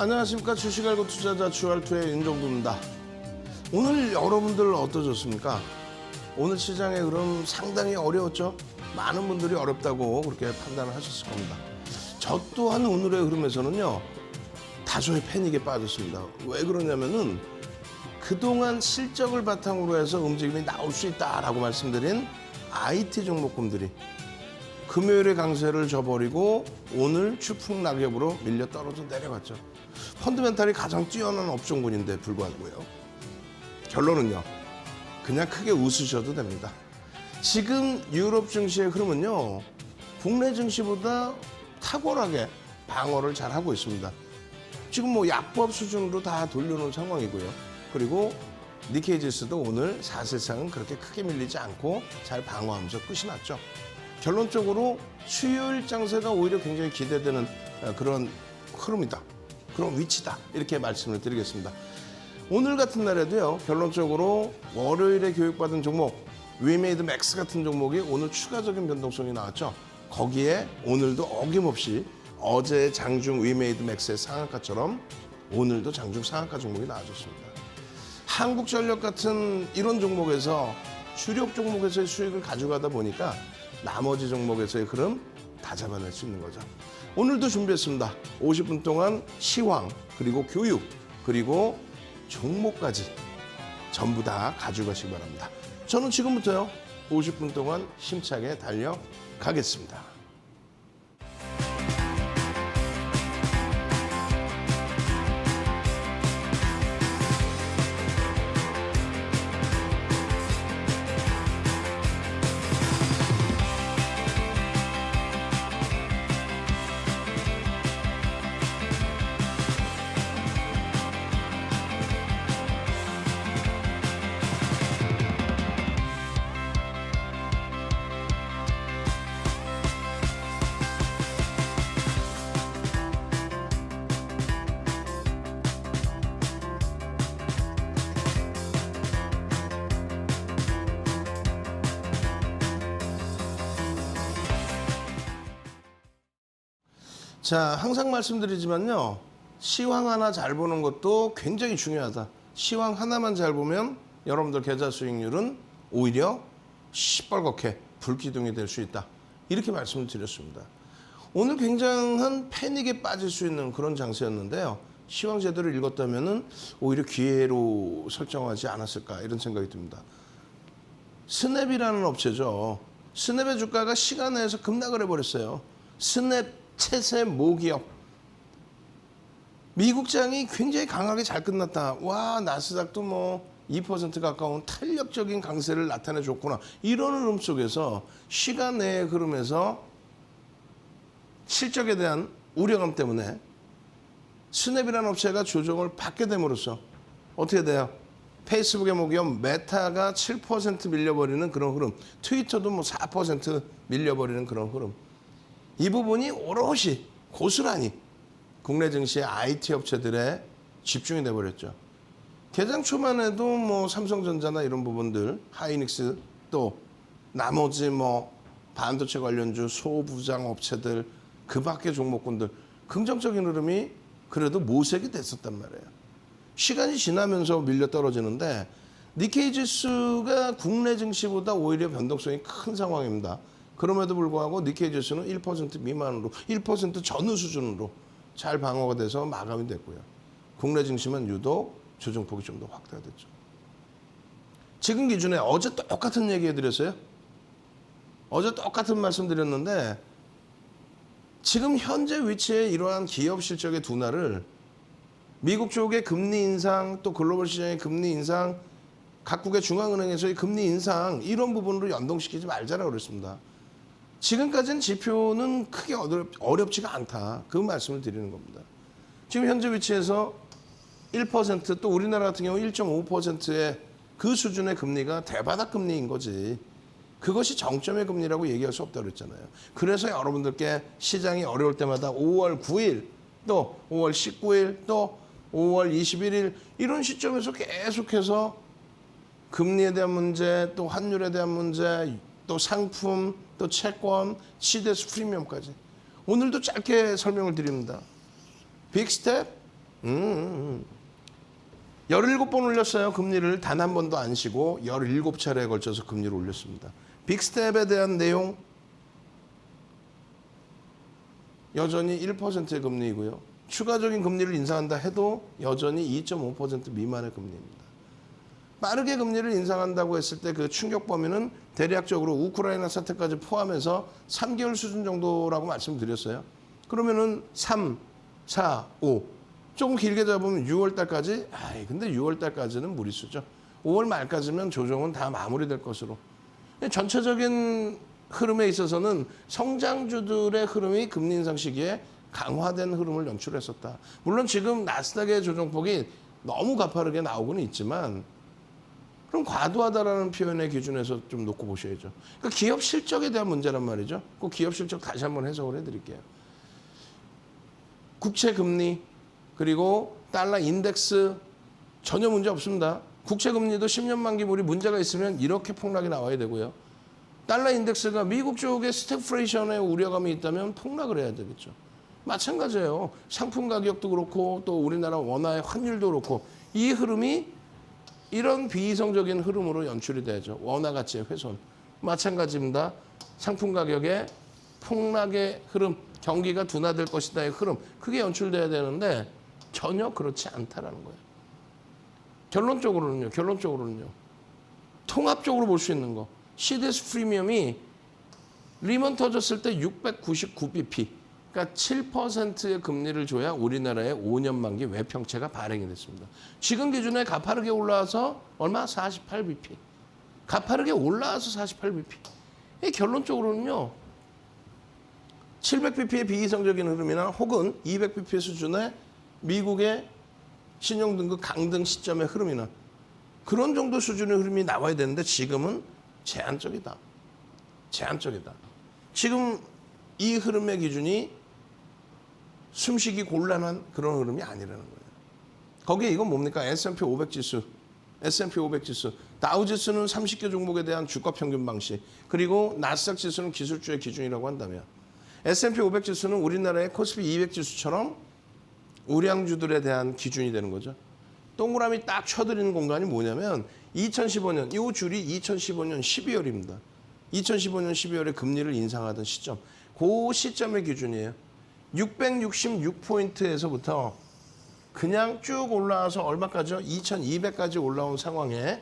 안녕하십니까. 주식 알고 투자자 주알투의 윤정두입니다. 오늘 여러분들 어떠셨습니까? 오늘 시장의 흐름 상당히 어려웠죠? 많은 분들이 어렵다고 그렇게 판단을 하셨을 겁니다. 저 또한 오늘의 흐름에서는요, 다소의 패닉에 빠졌습니다. 왜 그러냐면은 그동안 실적을 바탕으로 해서 움직임이 나올 수 있다라고 말씀드린 IT 종목군들이 금요일에 강세를 저버리고 오늘 추풍 낙엽으로 밀려 떨어져 내려갔죠. 펀드멘탈이 가장 뛰어난 업종군인데 불구하고요. 결론은요, 그냥 크게 웃으셔도 됩니다. 지금 유럽 증시의 흐름은요, 국내 증시보다 탁월하게 방어를 잘 하고 있습니다. 지금 뭐 약법 수준으로 다 돌려놓은 상황이고요. 그리고 니케이 지수도 오늘 사실상은 그렇게 크게 밀리지 않고 잘 방어하면서 끝이 났죠. 결론적으로 수요일 장세가 오히려 굉장히 기대되는 그런 흐름이다. 그런 위치다. 이렇게 말씀을 드리겠습니다. 오늘 같은 날에도요, 결론적으로 월요일에 교육받은 종목, 위메이드 맥스 같은 종목이 오늘 추가적인 변동성이 나왔죠. 거기에 오늘도 어김없이 어제 장중 위메이드 맥스의 상한가처럼 오늘도 장중 상한가 종목이 나와줬습니다. 한국전력 같은 이런 종목에서 주력 종목에서의 수익을 가져가다 보니까 나머지 종목에서의 흐름 다 잡아낼 수 있는 거죠. 오늘도 준비했습니다. 50분 동안 시황, 그리고 교육, 그리고 종목까지 전부 다 가져가시기 바랍니다. 저는 지금부터요, 50분 동안 힘차게 달려가겠습니다. 자, 항상 말씀드리지만요, 시황 하나 잘 보는 것도 굉장히 중요하다. 시황 하나만 잘 보면 여러분들 계좌 수익률은 오히려 시뻘겋게 불기둥이 될 수 있다. 이렇게 말씀을 드렸습니다. 오늘 굉장한 패닉에 빠질 수 있는 그런 장세였는데요. 시황 제대로 읽었다면은 오히려 기회로 설정하지 않았을까 이런 생각이 듭니다. 스냅이라는 업체죠. 스냅의 주가가 시간 내에서 급락을 해버렸어요. 스냅 채세 모기업. 미국장이 굉장히 강하게 잘 끝났다. 와, 나스닥도 뭐 2% 가까운 탄력적인 강세를 나타내줬구나. 이런 흐름 속에서 시간 내의 흐름에서 실적에 대한 우려감 때문에 스냅이라는 업체가 조정을 받게 됨으로써 어떻게 돼요? 페이스북의 모기업 메타가 7% 밀려버리는 그런 흐름, 트위터도 뭐 4% 밀려버리는 그런 흐름. 이 부분이 오롯이 고스란히 국내 증시의 IT 업체들에 집중이 돼버렸죠. 개장 초만 해도 뭐 삼성전자나 이런 부분들, 하이닉스, 또 나머지 뭐 반도체 관련주 소부장 업체들, 그 밖의 종목군들 긍정적인 흐름이 그래도 모색이 됐었단 말이에요. 시간이 지나면서 밀려 떨어지는데 니케이 지수가 국내 증시보다 오히려 변동성이 큰 상황입니다. 그럼에도 불구하고 니케이 지수는 1% 미만으로, 1% 전후 수준으로 잘 방어가 돼서 마감이 됐고요. 국내 증시만 유독 조정폭이 좀 더 확대가 됐죠. 지금 기준에 어제 똑같은 얘기 해드렸어요. 어제 똑같은 말씀 드렸는데 지금 현재 위치에 이러한 기업 실적의 둔화를 미국 쪽의 금리 인상, 또 글로벌 시장의 금리 인상, 각국의 중앙은행에서의 금리 인상, 이런 부분으로 연동시키지 말자라고 그랬습니다. 지금까지는 지표는 크게 어렵지가 않다. 그 말씀을 드리는 겁니다. 지금 현재 위치에서 1%, 또 우리나라 같은 경우 1.5%의 그 수준의 금리가 대바닥 금리인 거지. 그것이 정점의 금리라고 얘기할 수 없다고 그랬잖아요. 그래서 여러분들께 시장이 어려울 때마다 5월 9일, 또 5월 19일, 또 5월 21일 이런 시점에서 계속해서 금리에 대한 문제, 또 환율에 대한 문제, 또 상품, 또 채권, 시대스 프리미엄까지 오늘도 짧게 설명을 드립니다. 빅스텝, 음. 17번 올렸어요. 금리를 단 한 번도 안 쉬고 17차례에 걸쳐서 금리를 올렸습니다. 빅스텝에 대한 내용 여전히 1%의 금리이고요. 추가적인 금리를 인상한다 해도 여전히 2.5% 미만의 금리입니다. 빠르게 금리를 인상한다고 했을 때 그 충격 범위는 대략적으로 우크라이나 사태까지 포함해서 3개월 수준 정도라고 말씀드렸어요. 그러면은 3, 4, 5 조금 길게 잡으면 6월 달까지 근데 6월 달까지는 무리수죠. 5월 말까지면 조정은 다 마무리될 것으로. 전체적인 흐름에 있어서는 성장주들의 흐름이 금리 인상 시기에 강화된 흐름을 연출했었다. 물론 지금 나스닥의 조정폭이 너무 가파르게 나오고는 있지만 그럼 과도하다라는 표현의 기준에서 좀 놓고 보셔야죠. 그러니까 기업 실적에 대한 문제란 말이죠. 그 기업 실적 다시 한번 해석을 해드릴게요. 국채 금리 그리고 달러 인덱스 전혀 문제 없습니다. 국채 금리도 10년 만기물이 문제가 있으면 이렇게 폭락이 나와야 되고요. 달러 인덱스가 미국 쪽에 스태그플레이션의 우려감이 있다면 폭락을 해야 되겠죠. 마찬가지예요. 상품 가격도 그렇고 또 우리나라 원화의 환율도 그렇고 이 흐름이 이런 비이성적인 흐름으로 연출이 되죠. 원화 가치의 훼손. 마찬가지입니다. 상품 가격의 폭락의 흐름, 경기가 둔화될 것이다의 흐름. 그게 연출돼야 되는데 전혀 그렇지 않다라는 거예요. 결론적으로는요. 통합적으로 볼 수 있는 거. CDS 프리미엄이 리먼 터졌을 때 699bp. 그러니까 7%의 금리를 줘야 우리나라의 5년 만기 외평채가 발행이 됐습니다. 지금 기준에 가파르게 올라와서 얼마? 48bp. 가파르게 올라와서 48bp. 결론적으로는요. 700bp의 비이성적인 흐름이나 혹은 200bp 수준의 미국의 신용등급 강등 시점의 흐름이나 그런 정도 수준의 흐름이 나와야 되는데 지금은 제한적이다. 지금 이 흐름의 기준이 숨쉬기 곤란한 그런 흐름이 아니라는 거예요. 거기에 이건 뭡니까? S&P 500 지수. 다우 지수는 30개 종목에 대한 주가 평균 방식. 그리고 나스닥 지수는 기술주의 기준이라고 한다면 S&P 500 지수는 우리나라의 코스피 200 지수처럼 우량주들에 대한 기준이 되는 거죠. 동그라미 딱 쳐드리는 공간이 뭐냐면 2015년, 이 줄이 2015년 12월입니다. 2015년 12월에 금리를 인상하던 시점. 그 시점의 기준이에요. 666포인트에서부터 그냥 쭉 올라와서 얼마까지요? 2200까지 올라온 상황에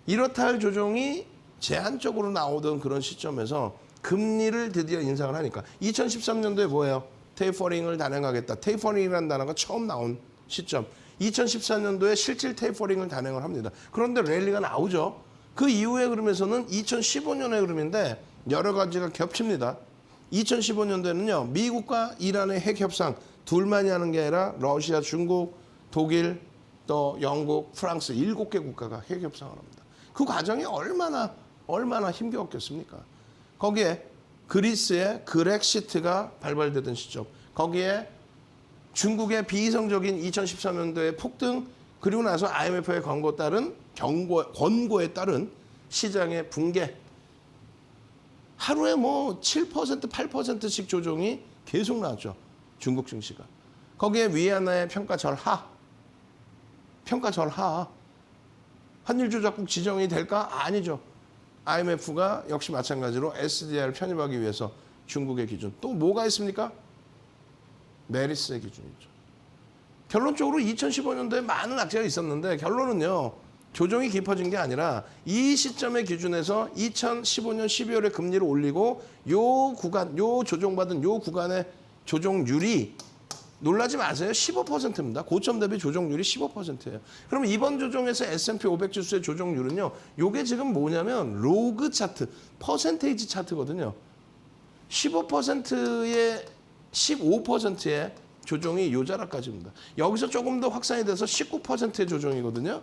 이렇다 할 조정이 제한적으로 나오던 그런 시점에서 금리를 드디어 인상을 하니까 2013년도에 뭐예요? 테이퍼링을 단행하겠다. 테이퍼링이라는 단어가 처음 나온 시점. 2014년도에 실질 테이퍼링을 단행을 합니다. 그런데 랠리가 나오죠. 그 이후의 흐름에서는 2015년의 흐름인데 여러 가지가 겹칩니다. 2015년도에는요. 미국과 이란의 핵 협상 둘만이 하는 게 아니라 러시아, 중국, 독일, 또 영국, 프랑스 7개 국가가 핵 협상을 합니다. 그 과정이 얼마나 힘겨웠겠습니까? 거기에 그리스의 그렉시트가 발발되던 시점. 거기에 중국의 비이성적인 2013년도의 폭등 그리고 나서 IMF의 권고에 따른 시장의 붕괴. 하루에 뭐 7%, 8%씩 조정이 계속 나왔죠. 중국 증시가. 거기에 위안화의 평가 절하. 환율 조작국 지정이 될까? 아니죠. IMF가 역시 마찬가지로 SDR을 편입하기 위해서 중국의 기준. 또 뭐가 있습니까? 메리스의 기준이죠. 결론적으로 2015년도에 많은 악재가 있었는데 결론은요. 조정이 깊어진 게 아니라 이 시점의 기준에서 2015년 12월에 금리를 올리고 요 조정받은 요 구간의 조정률이 놀라지 마세요. 15%입니다. 고점 대비 조정률이 15%예요. 그럼 이번 조정에서 S&P 500 지수의 조정률은요. 요게 지금 뭐냐면 로그 차트, 퍼센테이지 차트거든요. 15%의 15%의 조정이 요 자락까지입니다. 여기서 조금 더 확산이 돼서 19%의 조정이거든요.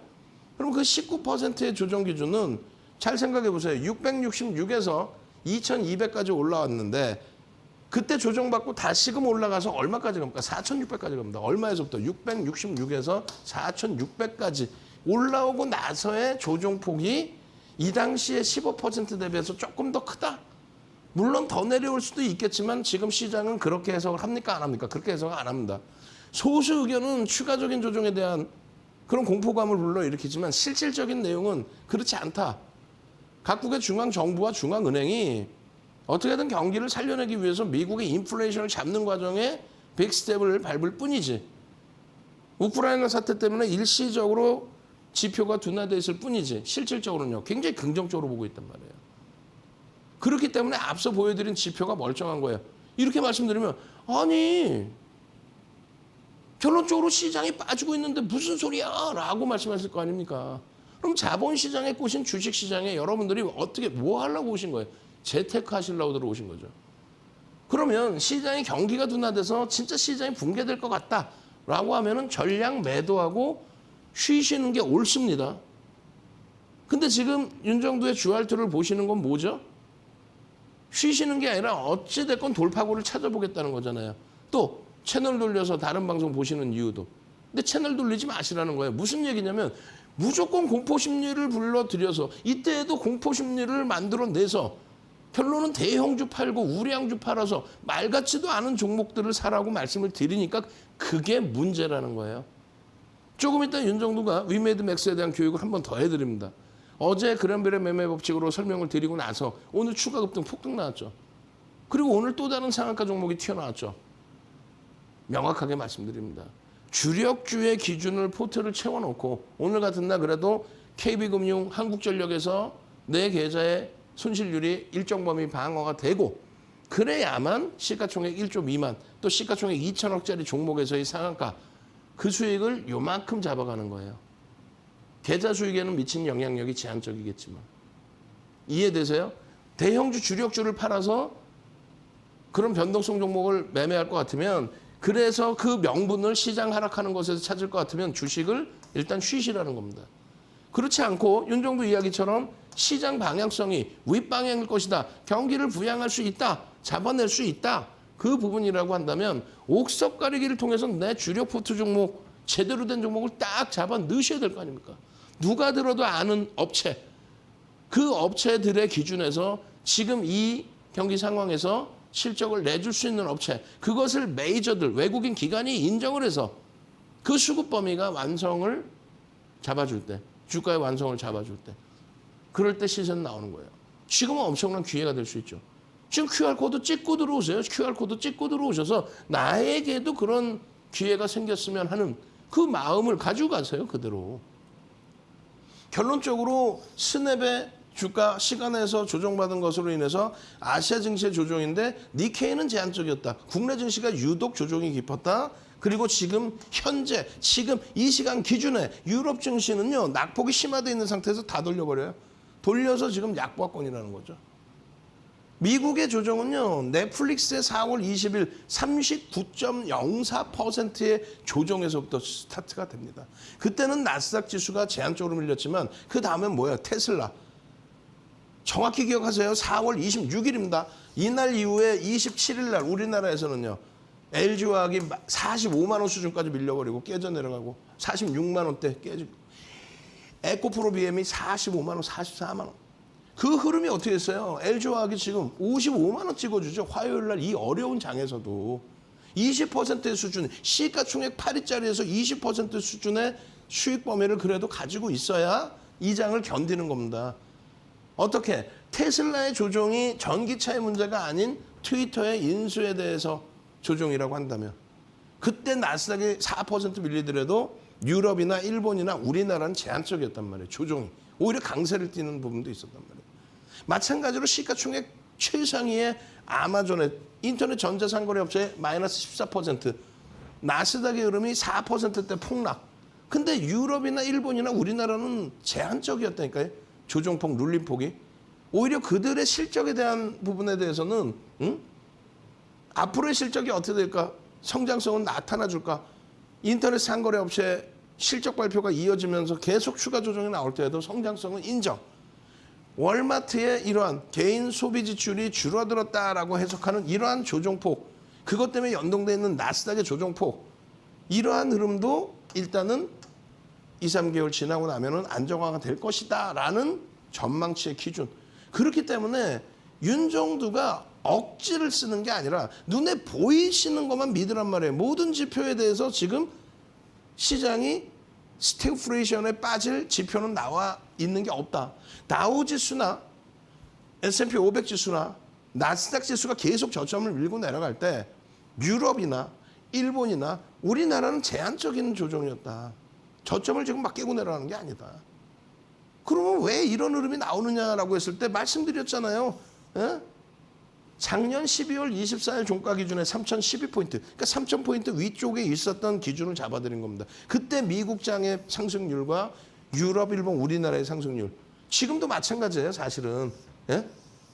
그럼 그 19%의 조정 기준은 잘 생각해 보세요. 666에서 2200까지 올라왔는데 그때 조정받고 다시금 올라가서 얼마까지 갑니까? 4600까지 갑니다. 얼마에서부터? 666에서 4600까지 올라오고 나서의 조정폭이 이 당시에 15% 대비해서 조금 더 크다. 물론 더 내려올 수도 있겠지만 지금 시장은 그렇게 해석을 합니까? 안 합니까? 그렇게 해석을 안 합니다. 소수 의견은 추가적인 조정에 대한 그런 공포감을 불러일으키지만 실질적인 내용은 그렇지 않다. 각국의 중앙정부와 중앙은행이 어떻게든 경기를 살려내기 위해서 미국의 인플레이션을 잡는 과정에 빅스텝을 밟을 뿐이지. 우크라이나 사태 때문에 일시적으로 지표가 둔화되어 있을 뿐이지 실질적으로는요. 굉장히 긍정적으로 보고 있단 말이에요. 그렇기 때문에 앞서 보여드린 지표가 멀쩡한 거예요. 이렇게 말씀드리면 아니 결론적으로 시장이 빠지고 있는데 무슨 소리야? 라고 말씀하실 거 아닙니까? 그럼 자본시장에 꼬신 주식시장에 여러분들이 어떻게 뭐 하려고 오신 거예요? 재테크 하시려고 들어오신 거죠. 그러면 시장이 경기가 둔화돼서 진짜 시장이 붕괴될 것 같다라고 하면은 전량 매도하고 쉬시는 게 옳습니다. 근데 지금 윤정두의 주알투를 보시는 건 뭐죠? 쉬시는 게 아니라 어찌됐건 돌파구를 찾아보겠다는 거잖아요. 또 채널 돌려서 다른 방송 보시는 이유도. 근데 채널 돌리지 마시라는 거예요. 무슨 얘기냐면 무조건 공포심리를 불러들여서 이때에도 공포심리를 만들어내서 결론은 대형주 팔고 우량주 팔아서 말 같지도 않은 종목들을 사라고 말씀을 드리니까 그게 문제라는 거예요. 조금 이따 윤정두가 위메이드 맥스에 대한 교육을 한 번 더 해드립니다. 어제 그랜벨의 매매 법칙으로 설명을 드리고 나서 오늘 추가 급등 폭등 나왔죠. 그리고 오늘 또 다른 상한가 종목이 튀어나왔죠. 명확하게 말씀드립니다. 주력주의 기준을 포트를 채워놓고 오늘 같은 날 그래도 KB금융, 한국전력에서 내 계좌의 손실률이 일정 범위 방어가 되고 그래야만 시가총액 1조 미만 또 시가총액 2천억짜리 종목에서의 상한가 그 수익을 요만큼 잡아가는 거예요. 계좌 수익에는 미친 영향력이 제한적이겠지만 이해되세요? 대형주 주력주를 팔아서 그런 변동성 종목을 매매할 것 같으면 그래서 그 명분을 시장 하락하는 것에서 찾을 것 같으면 주식을 일단 쉬시라는 겁니다. 그렇지 않고 윤정두 이야기처럼 시장 방향성이 윗방향일 것이다. 경기를 부양할 수 있다. 잡아낼 수 있다. 그 부분이라고 한다면 옥석 가리기를 통해서 내 주력 포트 종목 제대로 된 종목을 딱 잡아 넣으셔야 될 거 아닙니까? 누가 들어도 아는 업체. 그 업체들의 기준에서 지금 이 경기 상황에서 실적을 내줄 수 있는 업체. 그것을 메이저들, 외국인 기관이 인정을 해서 그 수급 범위가 완성을 잡아줄 때, 주가의 완성을 잡아줄 때. 그럴 때 시세는 나오는 거예요. 지금은 엄청난 기회가 될 수 있죠. 지금 QR코드 찍고 들어오세요. QR코드 찍고 들어오셔서 나에게도 그런 기회가 생겼으면 하는 그 마음을 가지고 가세요. 그대로. 결론적으로 스냅의 주가 시간에서 조정받은 것으로 인해서 아시아 증시의 조정인데 니케이는 제한적이었다. 국내 증시가 유독 조정이 깊었다. 그리고 지금 현재 지금 이 시간 기준에 유럽 증시는요. 낙폭이 심화되어 있는 상태에서 다 돌려버려요. 돌려서 지금 약보합권이라는 거죠. 미국의 조정은요. 넷플릭스의 4월 20일 39.04%의 조정에서부터 스타트가 됩니다. 그때는 나스닥 지수가 제한적으로 밀렸지만 그 다음엔 뭐예요? 테슬라. 정확히 기억하세요. 4월 26일입니다. 이날 이후에 27일 날 우리나라에서는요. LG화학이 45만 원 수준까지 밀려버리고 깨져 내려가고 46만 원대 깨지고 에코프로 BM이 45만 원, 44만 원. 그 흐름이 어떻게 됐어요? LG화학이 지금 55만 원 찍어주죠. 화요일 날 이 어려운 장에서도 20%의 수준, 시가총액 8위짜리에서 20% 수준의 수익 범위를 그래도 가지고 있어야 이 장을 견디는 겁니다. 어떻게? 테슬라의 조정이 전기차의 문제가 아닌 트위터의 인수에 대해서 조정이라고 한다면 그때 나스닥이 4% 밀리더라도 유럽이나 일본이나 우리나라는 제한적이었단 말이에요. 조정이. 오히려 강세를 띠는 부분도 있었단 말이에요. 마찬가지로 시가총액 최상위의 아마존의 인터넷 전자상거래 업체의 마이너스 14%, 나스닥의 흐름이 4%대 폭락. 근데 유럽이나 일본이나 우리나라는 제한적이었다니까요. 조정폭, 눌림폭이. 오히려 그들의 실적에 대한 부분에 대해서는 앞으로의 실적이 어떻게 될까? 성장성은 나타나 줄까? 인터넷 상거래 업체 실적 발표가 이어지면서 계속 추가 조정이 나올 때에도 성장성은 인정. 월마트의 이러한 개인 소비 지출이 줄어들었다라고 해석하는 이러한 조정폭, 그것 때문에 연동되어 있는 나스닥의 조정폭, 이러한 흐름도 일단은 2, 3개월 지나고 나면은 안정화가 될 것이다라는 전망치의 기준. 그렇기 때문에 윤정두가 억지를 쓰는 게 아니라 눈에 보이시는 것만 믿으란 말이에요. 모든 지표에 대해서 지금 시장이 스태그플레이션에 빠질 지표는 나와 있는 게 없다. 다우 지수나 S&P 500 지수나 나스닥 지수가 계속 저점을 밀고 내려갈 때 유럽이나 일본이나 우리나라는 제한적인 조정이었다. 저점을 지금 막 깨고 내려가는 게 아니다. 그러면 왜 이런 흐름이 나오느냐라고 했을 때 말씀드렸잖아요. 에? 작년 12월 24일 종가 기준에 3012포인트, 그러니까 3000포인트 위쪽에 있었던 기준을 잡아드린 겁니다. 그때 미국장의 상승률과 유럽, 일본, 우리나라의 상승률. 지금도 마찬가지예요, 사실은. 예?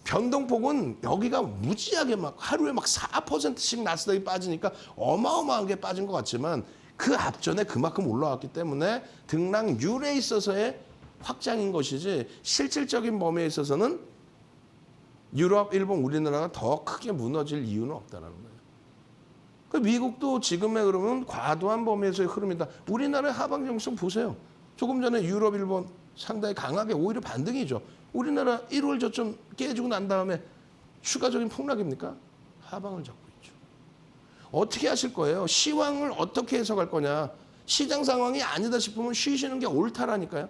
변동폭은 여기가 무지하게 막 하루에 막 4%씩 나스닥이 빠지니까 어마어마하게 빠진 것 같지만 그 앞전에 그만큼 올라왔기 때문에 등락률에 있어서의 확장인 것이지 실질적인 범위에 있어서는 유럽, 일본, 우리나라가 더 크게 무너질 이유는 없다는 거예요. 그 미국도 지금의 흐름은 과도한 범위에서의 흐름이다. 우리나라의 하방 정성 보세요. 조금 전에 유럽, 일본 상당히 강하게 오히려 반등이죠. 우리나라 1월 저점 깨지고 난 다음에 추가적인 폭락입니까? 하방을 잡고 있죠. 어떻게 하실 거예요? 시황을 어떻게 해석할 거냐? 시장 상황이 아니다 싶으면 쉬시는 게 옳다라니까요.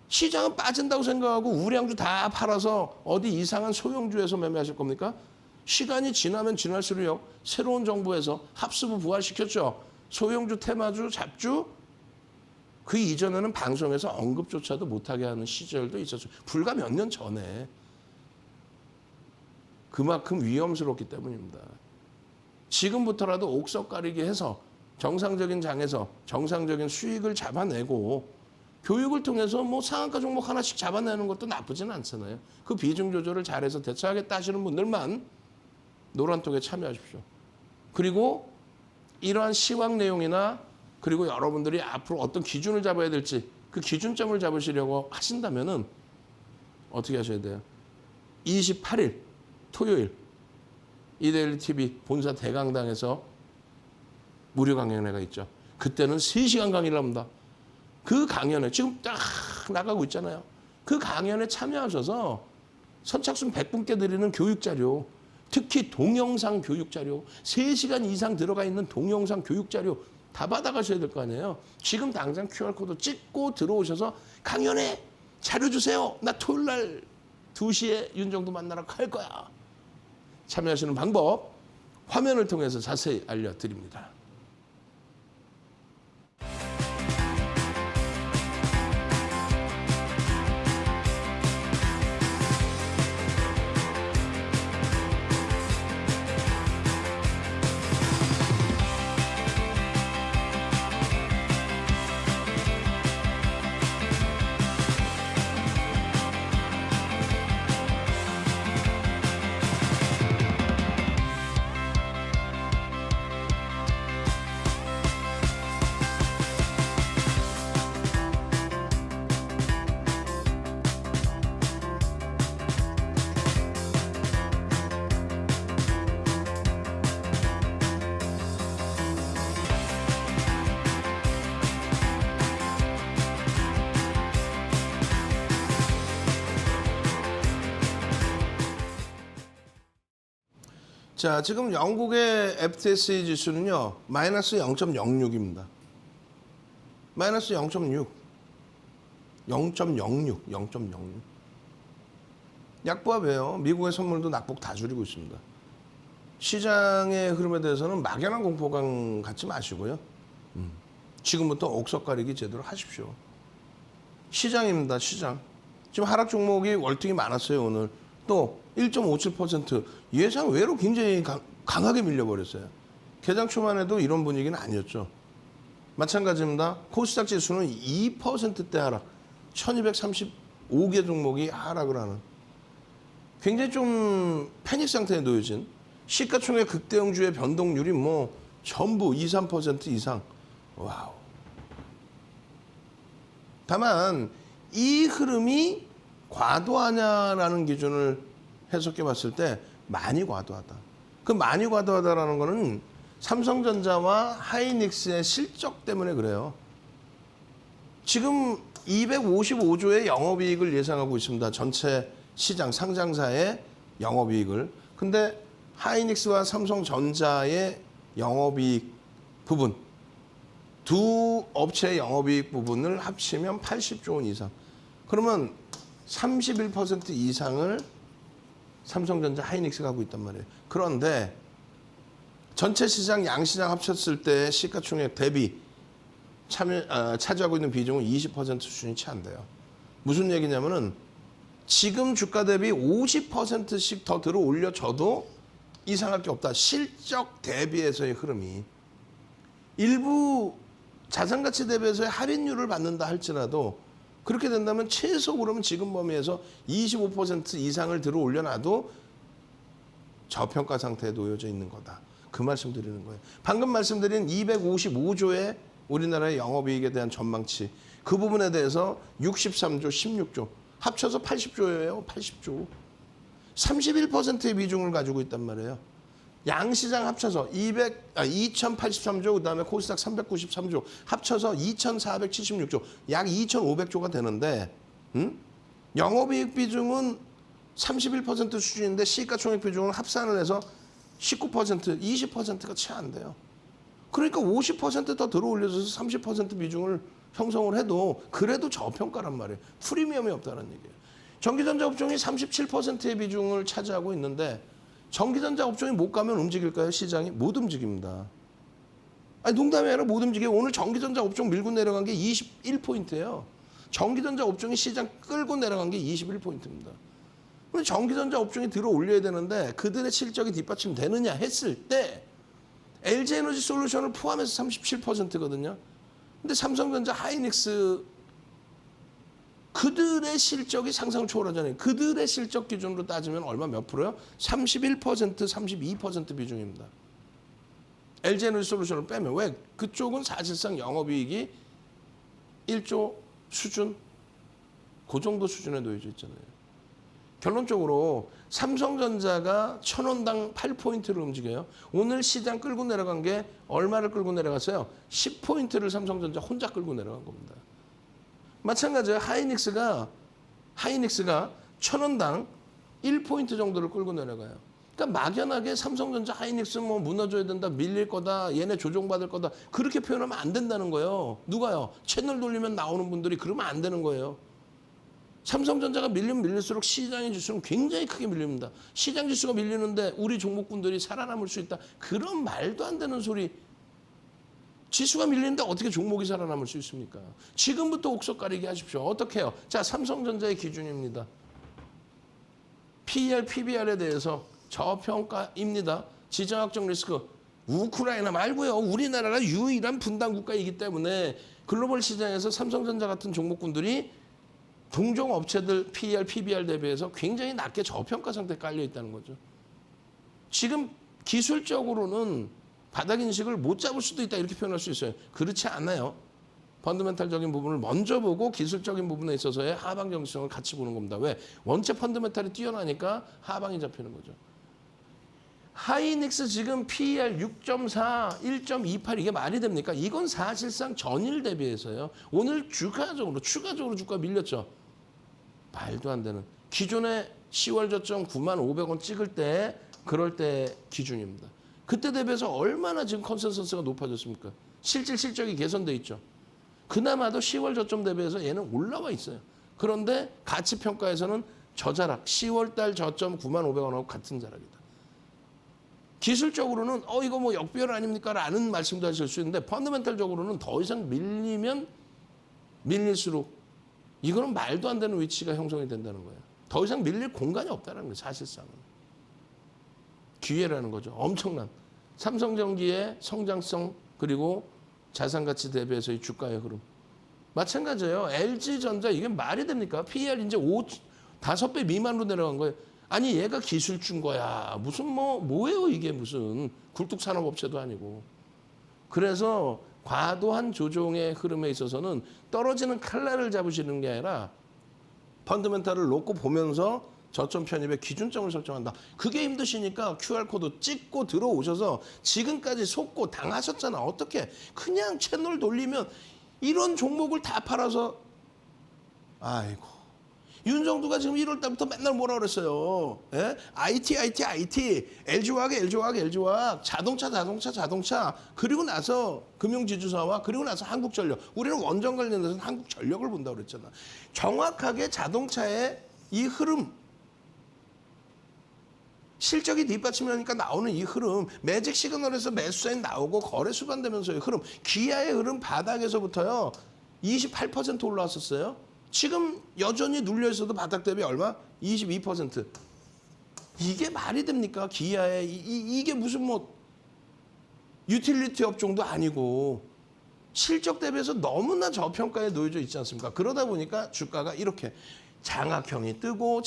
시장은 빠진다고 생각하고 우량주 다 팔아서 어디 이상한 소형주에서 매매하실 겁니까? 시간이 지나면 지날수록 새로운 정부에서 합수부 부활시켰죠. 소형주, 테마주, 잡주. 그 이전에는 방송에서 언급조차도 못하게 하는 시절도 있었죠. 불과 몇 년 전에. 그만큼 위험스럽기 때문입니다. 지금부터라도 옥석 가리기 해서 정상적인 장에서 정상적인 수익을 잡아내고 교육을 통해서 뭐 상한가 종목 하나씩 잡아내는 것도 나쁘진 않잖아요. 그 비중 조절을 잘해서 대처하겠다 하시는 분들만 노란톡에 참여하십시오. 그리고 이러한 시황 내용이나 그리고 여러분들이 앞으로 어떤 기준을 잡아야 될지 그 기준점을 잡으시려고 하신다면은 어떻게 하셔야 돼요? 28일 토요일 이데일리 TV 본사 대강당에서 무료 강연회가 있죠. 그때는 3시간 강의를 합니다. 그 강연에 지금 딱 나가고 있잖아요. 그 강연에 참여하셔서 선착순 100분께 드리는 교육자료, 특히 동영상 교육자료, 3시간 이상 들어가 있는 동영상 교육자료 다 받아가셔야 될 거 아니에요. 지금 당장 QR코드 찍고 들어오셔서 강연에 자료 주세요. 나 토요일 날 2시에 윤정도 만나러 갈 거야. 참여하시는 방법 화면을 통해서 자세히 알려드립니다. 자, 지금 영국의 FTSE 지수는요, 마이너스 0.06입니다. 마이너스 0.6. 0.06. 0.06. 약보합이에요. 미국의 선물도 낙폭 다 줄이고 있습니다. 시장의 흐름에 대해서는 막연한 공포감 갖지 마시고요. 지금부터 옥석 가리기 제대로 하십시오. 시장입니다, 시장. 지금 하락 종목이 월등히 많았어요, 오늘. 또 1.57% 예상 외로 굉장히 강하게 밀려버렸어요. 개장 초만 해도 이런 분위기는 아니었죠. 마찬가지입니다. 코스닥 지수는 2%대 하락, 1235개 종목이 하락을 하는 굉장히 좀 패닉 상태에 놓여진 시가총액 극대형주의 변동률이 뭐 전부 2, 3% 이상. 와우. 다만 이 흐름이 과도하냐라는 기준을 해석해 봤을 때 많이 과도하다. 그 많이 과도하다라는 거는 삼성전자와 하이닉스의 실적 때문에 그래요. 지금 255조의 영업이익을 예상하고 있습니다. 전체 시장 상장사의 영업이익을. 근데 하이닉스와 삼성전자의 영업이익 부분, 두 업체의 영업이익 부분을 합치면 80조 원 이상. 그러면 31% 이상을 삼성전자, 하이닉스가 하고 있단 말이에요. 그런데 전체 시장, 양시장 합쳤을 때 시가총액 대비 차지하고 있는 비중은 20% 수준이 채 안 돼요. 무슨 얘기냐면은 지금 주가 대비 50%씩 더 들어 올려줘도 이상할 게 없다. 실적 대비해서의 흐름이. 일부 자산가치 대비해서의 할인율을 받는다 할지라도 그렇게 된다면 최소 그러면 지금 범위에서 25% 이상을 들어 올려놔도 저평가 상태에 놓여져 있는 거다. 그 말씀 드리는 거예요. 방금 말씀드린 255조의 우리나라의 영업이익에 대한 전망치, 그 부분에 대해서 63조, 16조 합쳐서 80조예요. 80조. 31%의 비중을 가지고 있단 말이에요. 양시장 합쳐서 2083조, 그다음에 코스닥 393조 합쳐서 2476조, 약 2500조가 되는데 영업이익 비중은 31% 수준인데 시가총액 비중을 합산을 해서 19%, 20%가 채 안 돼요. 그러니까 50%더 들어 올려줘서 30% 비중을 형성을 해도 그래도 저평가란 말이에요. 프리미엄이 없다는 얘기예요. 전기전자 업종이 37%의 비중을 차지하고 있는데 전기전자 업종이 못 가면 움직일까요? 시장이? 못 움직입니다. 아니 농담이 아니라 못 움직여요. 오늘 전기전자 업종 밀고 내려간 게 21포인트예요. 전기전자 업종이 시장 끌고 내려간 게 21포인트입니다. 근데 전기전자 업종이 들어 올려야 되는데 그들의 실적이 뒷받침되느냐 했을 때 LG에너지 솔루션을 포함해서 37%거든요. 근데 삼성전자, 하이닉스 그들의 실적이 상상을 초월하잖아요. 그들의 실적 기준으로 따지면 얼마 몇 프로요? 31%, 32% 비중입니다. LG에너지 솔루션을 빼면. 왜? 그쪽은 사실상 영업이익이 1조 수준, 그 정도 수준에 놓여져 있잖아요. 결론적으로 삼성전자가 1,000원당 8포인트를 움직여요. 오늘 시장 끌고 내려간 게 얼마를 끌고 내려갔어요? 10포인트를 삼성전자 혼자 끌고 내려간 겁니다. 마찬가지로 하이닉스가 1,000원당 1포인트 정도를 끌고 내려가요. 그러니까 막연하게 삼성전자, 하이닉스 뭐 무너져야 된다, 밀릴 거다, 얘네 조종받을 거다 그렇게 표현하면 안 된다는 거예요. 누가요? 채널 돌리면 나오는 분들이 그러면 안 되는 거예요. 삼성전자가 밀리면 밀릴수록 시장의 지수는 굉장히 크게 밀립니다. 시장 지수가 밀리는데 우리 종목군들이 살아남을 수 있다. 그런 말도 안 되는 소리. 지수가 밀리는데 어떻게 종목이 살아남을 수 있습니까? 지금부터 옥석 가리기 하십시오. 어떻게 해요? 자, 삼성전자의 기준입니다. PER, PBR에 대해서 저평가입니다. 지정학적 리스크. 우크라이나 말고요. 우리나라가 유일한 분단 국가이기 때문에 글로벌 시장에서 삼성전자 같은 종목군들이 동종 업체들 PER, PBR 대비해서 굉장히 낮게 저평가 상태에 깔려 있다는 거죠. 지금 기술적으로는 바닥 인식을 못 잡을 수도 있다 이렇게 표현할 수 있어요. 그렇지 않아요. 펀더멘탈적인 부분을 먼저 보고 기술적인 부분에 있어서의 하방 정수성을 같이 보는 겁니다. 왜? 원체 펀더멘탈이 뛰어나니까 하방이 잡히는 거죠. 하이닉스 지금 PER 6.4, 1.28 이게 말이 됩니까? 이건 사실상 전일 대비해서요. 오늘 추가적으로 주가 밀렸죠. 말도 안 되는. 기존에 10월 저점 95,500원 찍을 때 그럴 때 기준입니다. 그때 대비해서 얼마나 지금 컨센서스가 높아졌습니까? 실질적이 개선돼 있죠. 그나마도 10월 저점 대비해서 얘는 올라와 있어요. 그런데 가치평가에서는 저자락, 10월 달 저점 95,500원하고 같은 자락이다. 기술적으로는 이거 뭐 역별 아닙니까? 라는 말씀도 하실 수 있는데 펀더멘탈적으로는 더 이상 밀리면 밀릴수록 이거는 말도 안 되는 위치가 형성이 된다는 거예요. 더 이상 밀릴 공간이 없다는 거예요. 사실상은. 기회라는 거죠. 엄청난. 삼성전기의 성장성 그리고 자산가치 대비해서의 주가의 흐름. 마찬가지예요. LG전자 이게 말이 됩니까? PER 이제 5배 미만으로 내려간 거예요. 아니 얘가 기술주인 거야. 무슨 뭐예요 이게 무슨 굴뚝산업업체도 아니고. 그래서 과도한 조종의 흐름에 있어서는 떨어지는 칼날을 잡으시는 게 아니라 펀더멘탈을 놓고 보면서 저점 편입의 기준점을 설정한다. 그게 힘드시니까 QR코드 찍고 들어오셔서 지금까지 속고 당하셨잖아. 어떻게? 그냥 채널 돌리면 이런 종목을 다 팔아서 아이고 윤정두가 지금 1월 달부터 맨날 뭐라 그랬어요. 예? IT. LG화학. 자동차. 그리고 나서 금융지주사와 그리고 나서 한국전력. 우리는 원전 관련해서는 한국전력을 본다고 그랬잖아. 정확하게 자동차의 이 흐름, 실적이 뒷받침하니까 나오는 이 흐름, 매직 시그널에서 매수 사인 나오고 거래 수반되면서의 흐름, 기아의 흐름 바닥에서부터요 28% 올라왔었어요. 지금 여전히 눌려 있어도 바닥 대비 얼마? 22%. 이게 말이 됩니까? 기아의 이게 무슨 뭐 유틸리티 업종도 아니고 실적 대비해서 너무나 저평가에 놓여져 있지 않습니까? 그러다 보니까 주가가 이렇게 장악형이 뜨고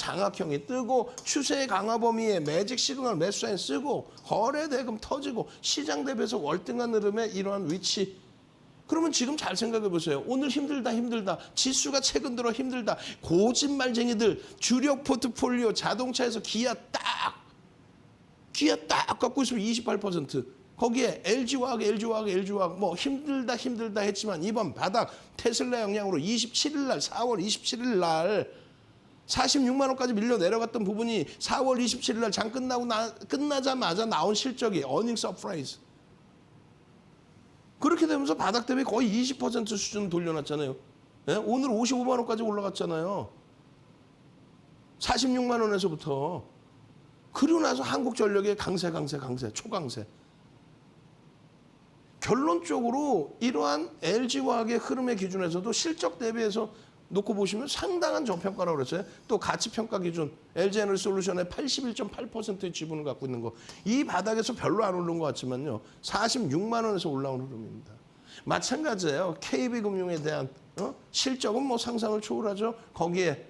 추세 강화 범위에 매직 시그널 매수 사인 쓰고 거래 대금 터지고 시장 대비해서 월등한 흐름의 이러한 위치. 그러면 지금 잘 생각해 보세요. 오늘 힘들다. 지수가 최근 들어 힘들다. 고진말쟁이들 주력 포트폴리오 자동차에서 기아 딱 갖고 있으면 28%. 거기에 LG화학 뭐 힘들다 했지만 이번 바닥 테슬라 영향으로 4월 27일 날 46만 원까지 밀려 내려갔던 부분이 4월 27일 날 장 끝나자마자 나온 실적이 어닝 서프라이즈. 그렇게 되면서 바닥 대비 거의 20% 수준 돌려놨잖아요. 예? 오늘 55만 원까지 올라갔잖아요. 46만 원에서부터. 그리고 나서 한국전력의 강세, 초강세. 결론적으로 이러한 LG화학의 흐름의 기준에서도 실적 대비해서 놓고 보시면 상당한 저평가라고 그랬어요. 또 가치평가 기준 LG에너지솔루션의 81.8%의 지분을 갖고 있는 거. 이 바닥에서 별로 안 오른 것 같지만요. 46만 원에서 올라온 흐름입니다. 마찬가지예요. KB금융에 대한 실적은 뭐 상상을 초월하죠. 거기에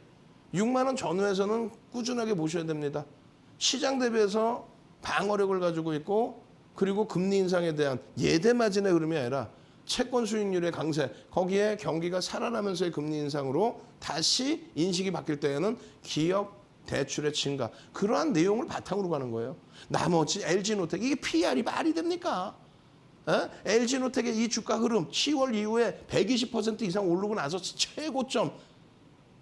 6만 원 전후에서는 꾸준하게 보셔야 됩니다. 시장 대비해서 방어력을 가지고 있고 그리고 금리 인상에 대한 예대 마진의 흐름이 아니라 채권 수익률의 강세, 거기에 경기가 살아나면서의 금리 인상으로 다시 인식이 바뀔 때에는 기업 대출의 증가, 그러한 내용을 바탕으로 가는 거예요. 나머지 LG노텍, 이게 PR이 말이 됩니까? LG노텍의 이 주가 흐름 10월 이후에 120% 이상 오르고 나서 최고점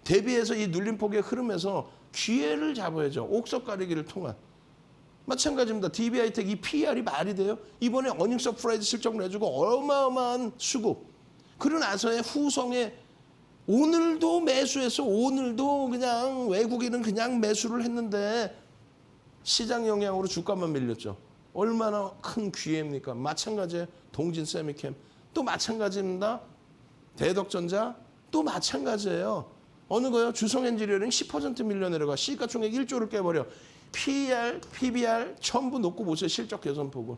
대비해서 이 눌림폭의 흐름에서 기회를 잡아야죠. 옥석 가리기를 통한. 마찬가지입니다. DB하이텍 이 PR이 말이 돼요? 이번에 어닝 서프라이즈 실적 내주고 어마어마한 수급. 그러고 나서의 후성에 오늘도 매수해서 오늘도 그냥 외국인은 그냥 매수를 했는데 시장 영향으로 주가만 밀렸죠. 얼마나 큰 기회입니까? 마찬가지예요. 동진세미캠 또 마찬가지입니다. 대덕전자 또 마찬가지예요. 어느 거요? 주성엔지니어링 10% 밀려 내려가 시가총액 1조를 깨버려. PER, PBR 전부 놓고 보세요. 실적 개선폭을.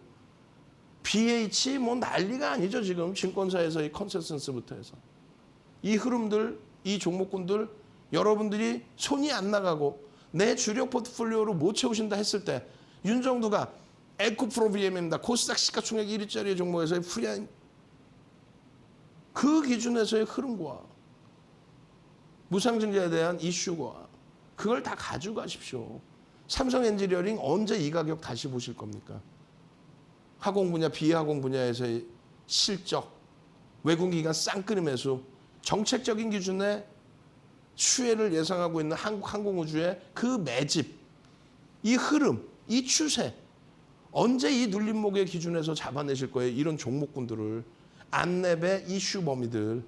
BH 뭐 난리가 아니죠. 지금 증권사에서의 컨센서스부터 해서. 이 흐름들, 이 종목군들 여러분들이 손이 안 나가고 내 주력 포트폴리오로 못 채우신다 했을 때 윤정두가 에코프로비엠입니다. 코스닥 시가총액 1위짜리 종목에서의 프리한 그 기준에서의 흐름과 무상증자에 대한 이슈와 그걸 다 가져가십시오. 삼성 엔지니어링 언제 이 가격 다시 보실 겁니까? 화공 분야, 비화공 분야에서의 실적, 외국인기관 쌍끌이 매수, 정책적인 기준의 수혜를 예상하고 있는 한국 항공우주의 그 매집, 이 흐름, 이 추세, 언제 이 눌림목의 기준에서 잡아내실 거예요? 이런 종목군들을. 안랩의 이슈 범위들.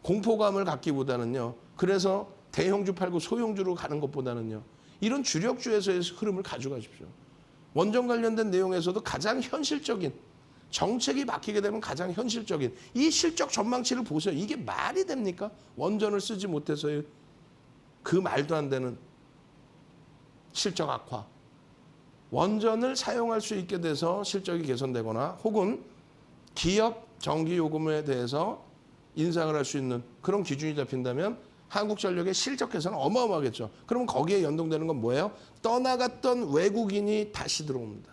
공포감을 갖기보다는요. 그래서 대형주 팔고 소형주로 가는 것보다는요. 이런 주력주에서의 흐름을 가져가십시오. 원전 관련된 내용에서도 가장 현실적인, 정책이 바뀌게 되면 가장 현실적인 이 실적 전망치를 보세요. 이게 말이 됩니까? 원전을 쓰지 못해서의 그 말도 안 되는 실적 악화. 원전을 사용할 수 있게 돼서 실적이 개선되거나 혹은 기업 전기요금에 대해서 인상을 할 수 있는 그런 기준이 잡힌다면 한국전력의 실적 개선은 어마어마하겠죠. 그러면 거기에 연동되는 건 뭐예요? 떠나갔던 외국인이 다시 들어옵니다.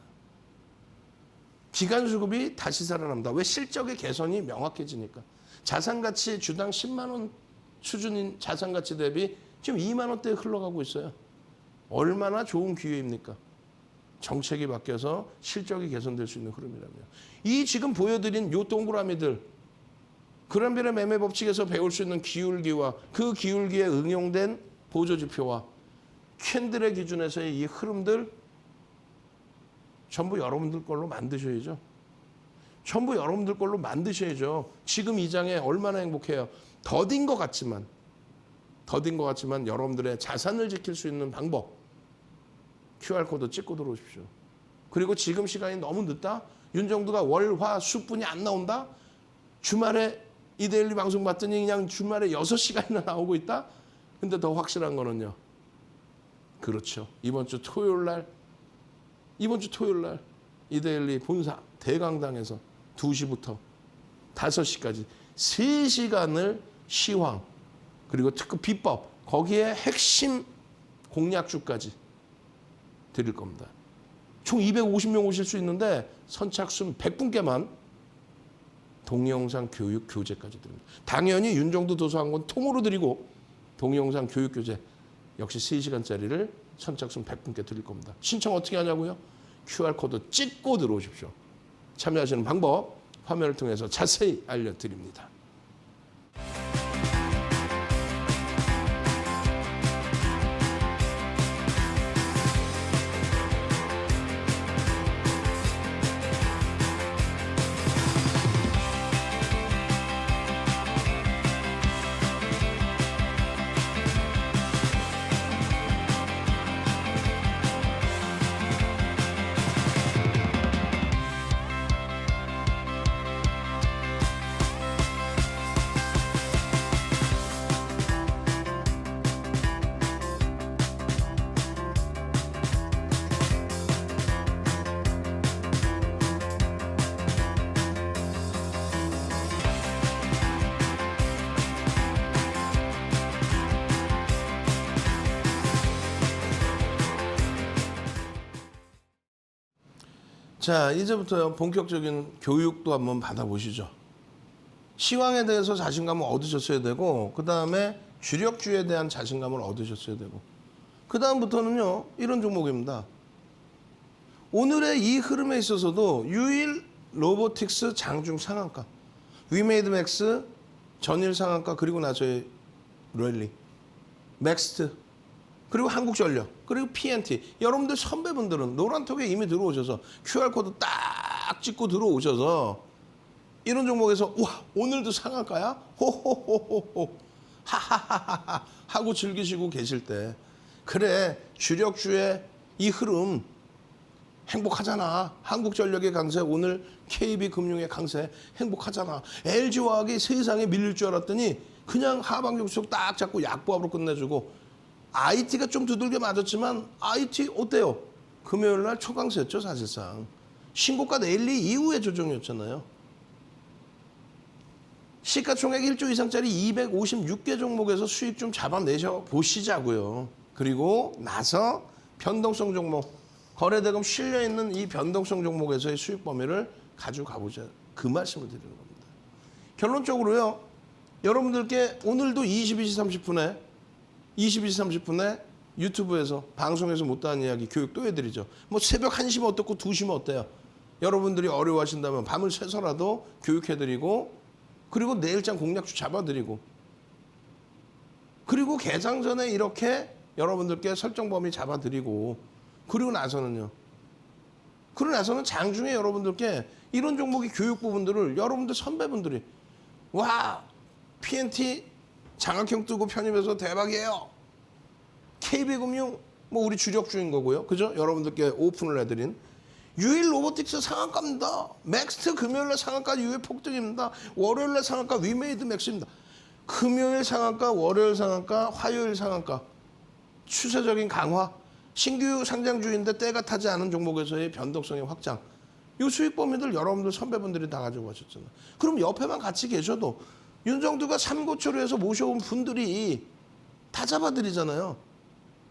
기관 수급이 다시 살아납니다. 왜? 실적의 개선이 명확해지니까. 자산가치 주당 10만 원 수준인 자산가치 대비 지금 2만 원대에 흘러가고 있어요. 얼마나 좋은 기회입니까? 정책이 바뀌어서 실적이 개선될 수 있는 흐름이라면. 이 지금 보여드린 요 동그라미들, 그란벨의 매매 법칙에서 배울 수 있는 기울기와 그 기울기에 응용된 보조지표와 캔들의 기준에서의 이 흐름들 전부 여러분들 걸로 만드셔야죠. 전부 여러분들 걸로 만드셔야죠. 지금 이 장에 얼마나 행복해요. 더딘 것 같지만 여러분들의 자산을 지킬 수 있는 방법 QR코드 찍고 들어오십시오. 그리고 지금 시간이 너무 늦다? 윤정두가 월, 화, 수뿐이 안 나온다? 주말에 이데일리 방송 봤더니 그냥 주말에 6시간이나 나오고 있다? 근데 더 확실한 거는요. 그렇죠. 이번 주 토요일 날 이데일리 본사 대강당에서 2시부터 5시까지 3시간을 시황 그리고 특급 비법 거기에 핵심 공략주까지 드릴 겁니다. 총 250명 오실 수 있는데 선착순 100분께만 동영상 교육 교재까지 드립니다. 당연히 윤정두 도서관권 통으로 드리고 동영상 교육 교재 역시 3시간짜리를 선착순 100분께 드릴 겁니다. 신청 어떻게 하냐고요? QR코드 찍고 들어오십시오. 참여하시는 방법 화면을 통해서 자세히 알려드립니다. 자, 이제부터 본격적인 교육도 한번 받아보시죠. 시황에 대해서 자신감을 얻으셨어야 되고 그 다음에 주력주에 대한 자신감을 얻으셨어야 되고 그 다음부터는요. 이런 종목입니다. 오늘의 이 흐름에 있어서도 유일 로보틱스 장중 상한가 위메이드맥스 전일 상한가 그리고 나서의 랠리 맥스트 그리고 한국전력 그리고 PNT 여러분들 선배분들은 노란톡에 이미 들어오셔서 QR코드 딱 찍고 들어오셔서 이런 종목에서 와 오늘도 상한가야? 호호호호호 하하하하 하고 즐기시고 계실 때 그래 주력주의 이 흐름 행복하잖아. 한국전력의 강세 오늘 KB금융의 강세 행복하잖아. LG화학이 세상에 밀릴 줄 알았더니 그냥 하반기 속 딱 잡고 약보합으로 끝내주고 IT가 좀 두들겨 맞았지만 IT 어때요? 금요일 날 초강세였죠 사실상. 신고가 내일리 이후의 조정이었잖아요. 시가총액 1조 이상짜리 256개 종목에서 수익 좀 잡아내셔 보시자고요. 그리고 나서 변동성 종목, 거래대금 실려있는 이 변동성 종목에서의 수익 범위를 가지고 가보자. 그 말씀을 드리는 겁니다. 결론적으로요. 여러분들께 오늘도 22시 30분에 유튜브에서 방송에서 못다한 이야기 교육 또 해드리죠. 뭐 새벽 1시면 어떻고 2시면 어때요? 여러분들이 어려워하신다면 밤을 새서라도 교육해드리고 그리고 내일장 공략주 잡아드리고 그리고 개장 전에 이렇게 여러분들께 설정 범위 잡아드리고 그리고 나서는 장중에 여러분들께 이런 종목의 교육 부분들을 여러분들 선배분들이 와 PNT 장학형 뜨고 편입해서 대박이에요. KB금융 뭐 우리 주력주인 거고요. 그죠? 여러분들께 오픈을 해드린 유일 로보틱스 상한가입니다. 맥스트 금요일날 상한가 이후에 폭등입니다. 월요일날 상한가 위메이드 맥스입니다. 금요일 상한가, 월요일 상한가, 화요일 상한가. 추세적인 강화. 신규 상장주인데 때가 타지 않은 종목에서의 변동성의 확장. 이 수익 범위들 여러분들 선배분들이 다 가지고 가셨잖아요. 그럼 옆에만 같이 계셔도 윤정두가 삼고초려해서 모셔온 분들이 다 잡아드리잖아요.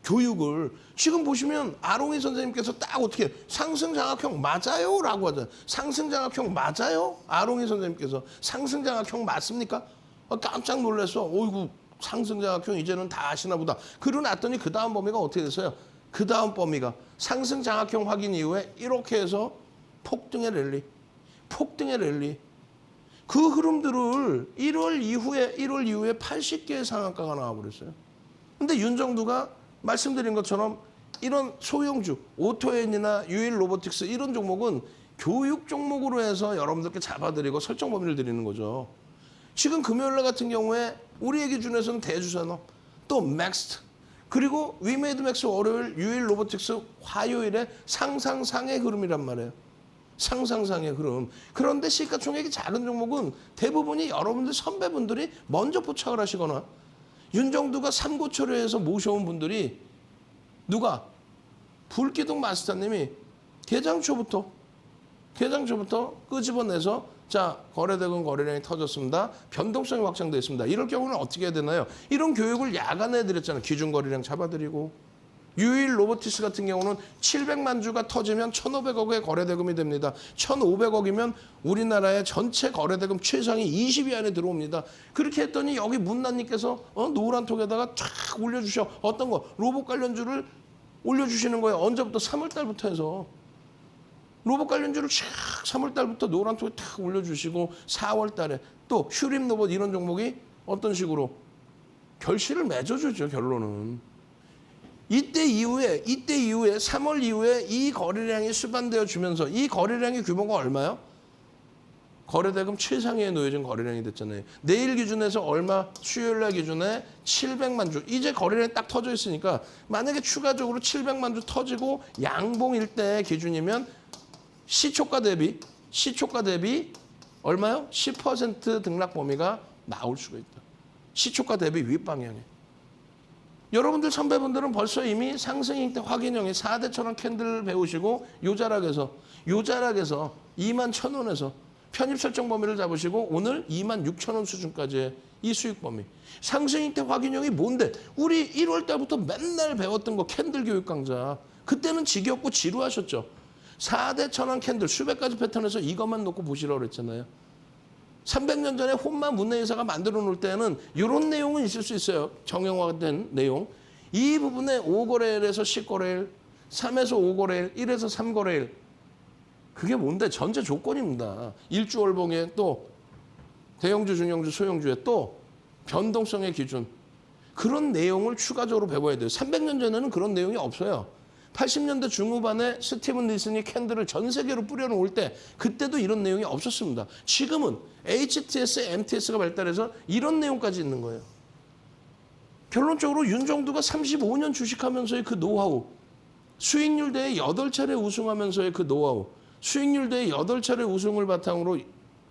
교육을. 지금 보시면 아롱이 선생님께서 딱 어떻게 상승장학형 맞아요? 라고 하잖아요. 상승장학형 맞아요? 아롱이 선생님께서 상승장학형 맞습니까? 깜짝 놀랐어. 어이구 상승장학형 이제는 다 아시나 보다. 그러고 났더니 그 다음 범위가 어떻게 됐어요? 그 다음 범위가 상승장학형 확인 이후에 이렇게 해서 폭등의 랠리. 그 흐름들을 1월 이후에 80개의 상한가가 나와버렸어요. 근데 윤정두가 말씀드린 것처럼 이런 소형주, 오토엔이나 유일 로보틱스 이런 종목은 교육 종목으로 해서 여러분들께 잡아드리고 설정 범위를 드리는 거죠. 지금 금요일날 같은 경우에 우리의 기준에서는 대주산업, 또 맥스트, 그리고 위메이드 맥스 월요일, 유일 로보틱스 화요일에 상상상의 흐름이란 말이에요. 상상상의 흐름. 그런데 시가총액이 작은 종목은 대부분이 여러분들 선배분들이 먼저 포착을 하시거나 윤정두가 삼고초려해서 모셔온 분들이 누가? 불기둥 마스터님이 개장초부터 끄집어내서 자, 거래대금 거래량이 터졌습니다. 변동성이 확장되어 있습니다. 이럴 경우는 어떻게 해야 되나요? 이런 교육을 야간에 해드렸잖아요. 기준 거래량 잡아드리고. 유일 로보티스 같은 경우는 700만 주가 터지면 1,500억의 거래대금이 됩니다. 1,500억이면 우리나라의 전체 거래대금 최상위 20위 안에 들어옵니다. 그렇게 했더니 여기 문난님께서 노란 톡에다가 쫙 올려주셔. 어떤 거? 로봇 관련주를 올려주시는 거예요. 언제부터? 3월 달부터 해서. 로봇 관련주를 쫙 3월 달부터 노란 톡에 탁 올려주시고 4월 달에 또 휴림 로봇 이런 종목이 어떤 식으로 결실을 맺어주죠. 결론은. 이때 이후에 3월 이후에 이 거래량이 수반되어 주면서 이 거래량의 규모가 얼마요? 거래대금 최상위에 놓여진 거래량이 됐잖아요. 내일 기준에서 얼마? 수요일날 기준에 700만 주. 이제 거래량이 딱 터져 있으니까 만약에 추가적으로 700만 주 터지고 양봉일 때 기준이면 시초가 대비 얼마요? 10% 등락 범위가 나올 수가 있다. 시초가 대비 윗방향에. 여러분들 선배분들은 벌써 이미 상승일 때 확인형의 4대천원 캔들 배우시고 요자락에서 21,000원에서 편입 설정 범위를 잡으시고 오늘 26,000원 수준까지의 이 수익 범위. 상승일 때 확인형이 뭔데? 우리 1월 달부터 맨날 배웠던 거 캔들 교육 강좌. 그때는 지겹고 지루하셨죠. 4대천원 캔들 수백 가지 패턴에서 이것만 놓고 보시라고 그랬잖아요. 300년 전에 혼마 문내이사가 만들어 놓을 때는 이런 내용은 있을 수 있어요. 정형화된 내용. 이 부분에 5거래일에서 10거래일, 3에서 5거래일, 1에서 3거래일. 그게 뭔데? 전제 조건입니다. 일주월봉에 또 대형주, 중형주, 소형주에 또 변동성의 기준. 그런 내용을 추가적으로 배워야 돼요. 300년 전에는 그런 내용이 없어요. 80년대 중후반에 스티븐 닐슨이 캔들을 전 세계로 뿌려놓을 때 그때도 이런 내용이 없었습니다. 지금은 HTS, MTS가 발달해서 이런 내용까지 있는 거예요. 결론적으로 윤정두가 35년 주식하면서의 그 노하우, 수익률 대회 8차례 우승하면서의 그 노하우, 수익률 대회 8차례 우승을 바탕으로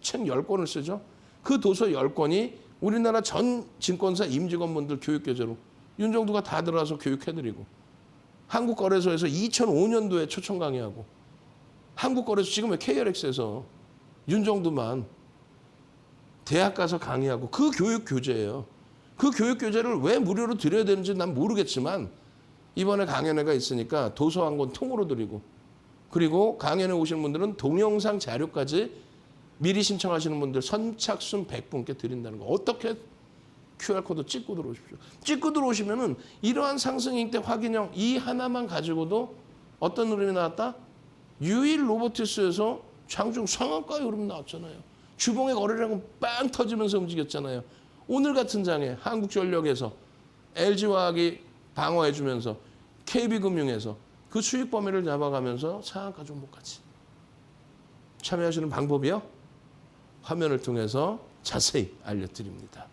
책 10권을 쓰죠. 그 도서 10권이 우리나라 전 증권사 임직원분들 교육계좌로 윤정두가 다 들어와서 교육해드리고 한국거래소에서 2005년도에 초청 강의하고 한국거래소 지금의 KRX에서 윤정두만 대학 가서 강의하고 그 교육 교재예요. 그 교육 교재를 왜 무료로 드려야 되는지 난 모르겠지만 이번에 강연회가 있으니까 도서 한 권 통으로 드리고 그리고 강연회 오시는 분들은 동영상 자료까지 미리 신청하시는 분들 선착순 100분께 드린다는 거. 어떻게? QR코드 찍고 들어오십시오. 찍고 들어오시면은 이러한 상승일 때 확인형 이 하나만 가지고도 어떤 흐름이 나왔다? 유일 로보티스에서 장중 상한가의 흐름 나왔잖아요. 주봉의 거래량은 빵 터지면서 움직였잖아요. 오늘 같은 장에 한국전력에서 LG화학이 방어해주면서 KB금융에서 그 수익 범위를 잡아가면서 상한가 종목까지. 참여하시는 방법이요? 화면을 통해서 자세히 알려드립니다.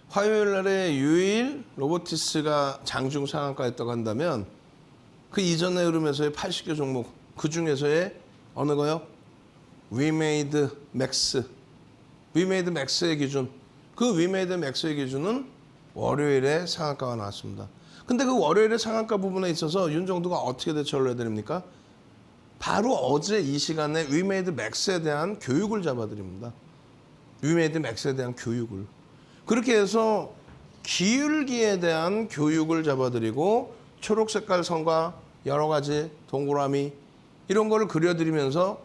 화요일 날에 유일 로보티스가 장중 상한가였다고 한다면 그 이전의 흐름에서의 80개 종목 그 중에서의 어느 거요? 위메이드 맥스, 위메이드 맥스의 기준. 그 위메이드 맥스의 기준은 월요일에 상한가가 나왔습니다. 근데 그 월요일에 상한가 부분에 있어서 윤정두가 어떻게 대처를 해야 됩니까? 바로 어제 이 시간에 위메이드 맥스에 대한 교육을 잡아드립니다. 위메이드 맥스에 대한 교육을. 그렇게 해서 기울기에 대한 교육을 잡아드리고 초록 색깔 선과 여러 가지 동그라미 이런 거를 그려드리면서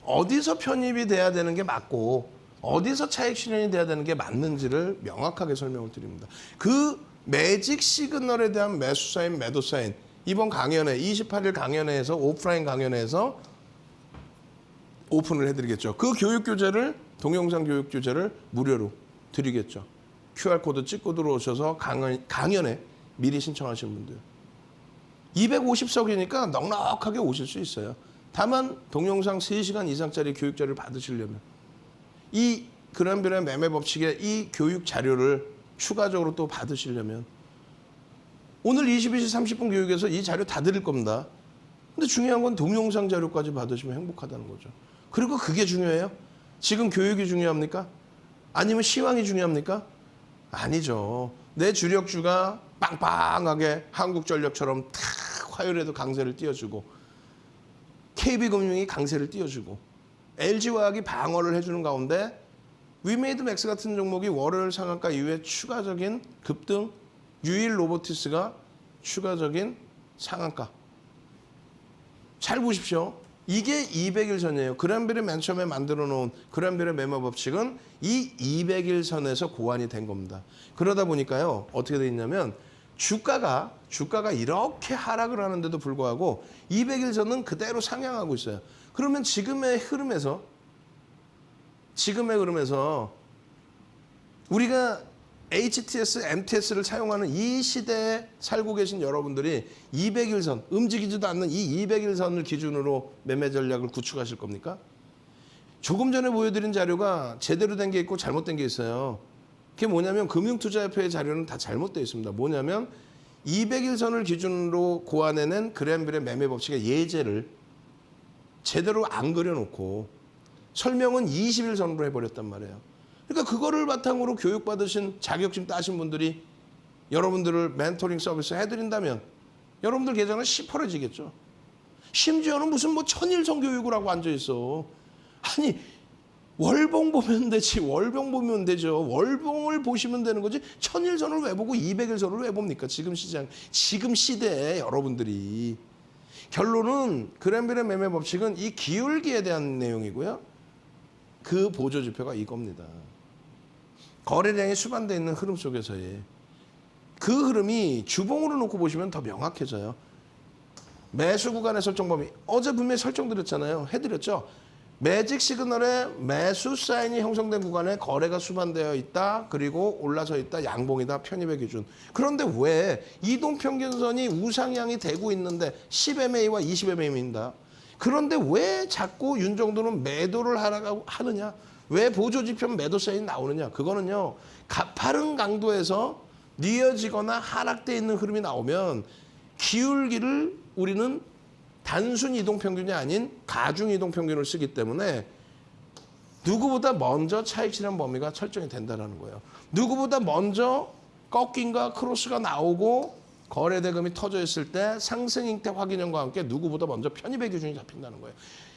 어디서 편입이 돼야 되는 게 맞고 어디서 차익 실현이 돼야 되는 게 맞는지를 명확하게 설명을 드립니다. 그 매직 시그널에 대한 매수 사인, 매도 사인 이번 강연회 28일 강연회에서 오프라인 강연회에서 오픈을 해드리겠죠. 그 교육 교재를 동영상 교육 교재를 무료로 드리겠죠. QR코드 찍고 들어오셔서 강연에 미리 신청하시는 분들 250석이니까 넉넉하게 오실 수 있어요. 다만 동영상 3시간 이상짜리 교육자를 받으시려면 이 그란별의 매매 법칙의 이 교육 자료를 추가적으로 또 받으시려면 오늘 22시 30분 교육에서 이 자료 다 드릴 겁니다. 근데 중요한 건 동영상 자료까지 받으시면 행복하다는 거죠. 그리고 그게 중요해요? 지금 교육이 중요합니까? 아니면 시황이 중요합니까? 아니죠. 내 주력주가 빵빵하게 한국전력처럼 탁 화요일에도 강세를 띄워주고 KB금융이 강세를 띄워주고 LG화학이 방어를 해주는 가운데 위메이드 맥스 같은 종목이 월요일 상한가 이후에 추가적인 급등, 유일 로보티스가 추가적인 상한가. 잘 보십시오. 이게 200일 선이에요. 그란벨이 맨 처음에 만들어 놓은 그란벨의 매매 법칙은 이 200일 선에서 고안이 된 겁니다. 그러다 보니까요. 어떻게 돼 있냐면 주가가 이렇게 하락을 하는데도 불구하고 200일 선은 그대로 상향하고 있어요. 그러면 지금의 흐름에서 우리가 HTS, MTS를 사용하는 이 시대에 살고 계신 여러분들이 200일 선, 움직이지도 않는 이 200일 선을 기준으로 매매 전략을 구축하실 겁니까? 조금 전에 보여드린 자료가 제대로 된 게 있고 잘못된 게 있어요. 그게 뭐냐면 금융투자협회의 자료는 다 잘못되어 있습니다. 뭐냐면 200일 선을 기준으로 고안해낸 그랜빌의 매매 법칙의 예제를 제대로 안 그려놓고 설명은 20일 선으로 해버렸단 말이에요. 그러니까 그거를 바탕으로 교육받으신 자격증 따신 분들이 여러분들을 멘토링 서비스 해드린다면 여러분들 계좌는 시퍼러지겠죠. 심지어는 무슨 뭐 천일성 교육을 하고 앉아있어. 아니 월봉 보면 되지. 월봉 보면 되죠. 월봉을 보시면 되는 거지. 천일선을 왜 보고 200일선을 왜 봅니까? 지금 시장, 지금 시대에 여러분들이. 결론은 그랜빌의 매매 법칙은 이 기울기에 대한 내용이고요. 그 보조지표가 이겁니다. 거래량이 수반되어 있는 흐름 속에서의 그 흐름이 주봉으로 놓고 보시면 더 명확해져요. 매수 구간의 설정 범위 어제 분명히 설정드렸잖아요. 해드렸죠. 매직 시그널에 매수 사인이 형성된 구간에 거래가 수반되어 있다. 그리고 올라서 있다. 양봉이다. 편입의 기준. 그런데 왜 이동평균선이 우상향이 되고 있는데 10MA와 20MA입니다. 그런데 왜 자꾸 윤정도는 매도를 하느냐? 왜 보조지표 매도 사인이 나오느냐? 그거는요. 가파른 강도에서 뉘어지거나 하락돼 있는 흐름이 나오면 기울기를 우리는 단순 이동평균이 아닌 가중 이동평균을 쓰기 때문에 누구보다 먼저 차익 실현 범위가 설정이 된다는 거예요. 누구보다 먼저 꺾임과 크로스가 나오고 거래 대금이 터져 있을 때 상승 형태 확인형과 함께 누구보다 먼저 편입의 기준이 잡힌다는 거예요.